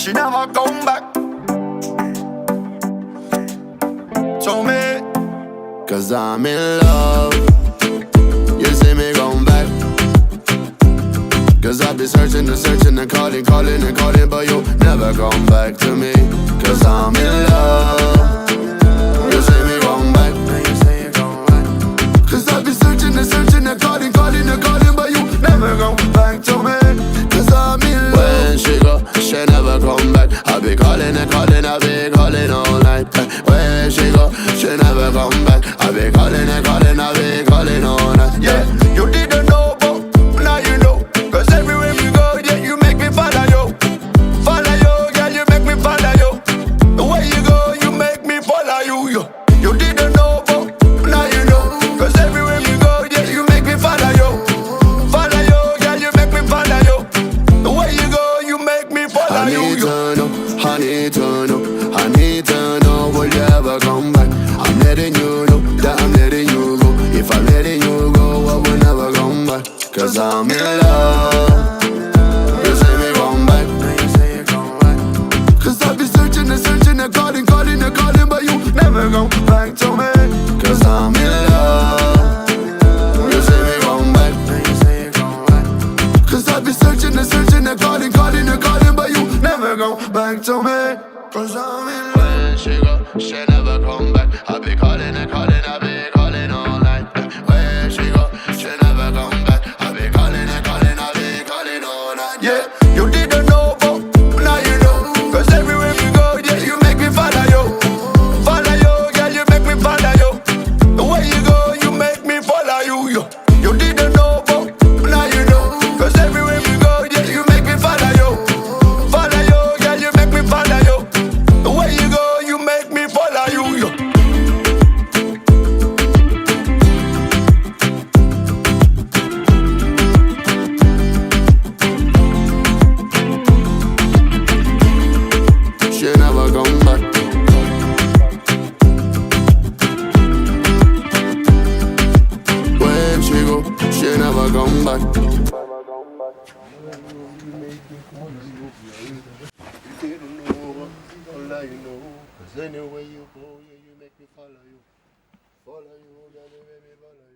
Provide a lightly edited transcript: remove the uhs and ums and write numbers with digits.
she never come back. Tell me, cause I'm in love. You see me come back. Cause I've been searching and searching and calling, calling and calling, but you never come back to me. Cause I'm in love. You see me come back. Cause I've been searching and searching and calling, calling and calling, but you never come back to me. Cause I'm in love. When she go, she never come back. I be calling and calling, I be calling all night. When she go, she never come back. I be calling and calling, I be calling all night. yeah, you didn't know, but now you know. Cause everywhere you go, yeah, you make me follow you. Follow you, girl, you make me follow you. The way you go, you make me follow you, yo. You didn't know, but now you know. Cause everywhere you go, yeah, you make me follow you. Follow you, girl, you make me follow you. The way you go, you make me follow I you, need yo. to know, I need to know, I need to know, will you ever come back? I'm letting you know that I'm letting you go. If I'm letting you go, I will never come back. Cause I'm in love. You say me come back. Cause I've been searching and searching and calling, calling and calling, but you never come back to me. Cause I'm in love. You say me come back. Cause I've been searching and searching and calling, calling and calling, but you never come back to me. Cause I'm in love. When she go, she never come back. I be calling and calling, I be calling all night. When she go, she never come back. I be calling and calling, I be calling all night. Yeah, you didn't know, but now you know. Cause everywhere you go, yeah, you make me follow you. Follow you, girl, you make me follow you. The way you go, you make me follow you, yo. You didn't know, but now you know. Cause everywhere you go, yeah, you make me follow you. Follow you, girl, you make me follow you. The way you go, you make me follow you, yo. She never come back. When she go, she never come back. You didn't know, all I know. Cause anywhere you go, yeah, you make me follow you. Follow you, girl, you make me follow you.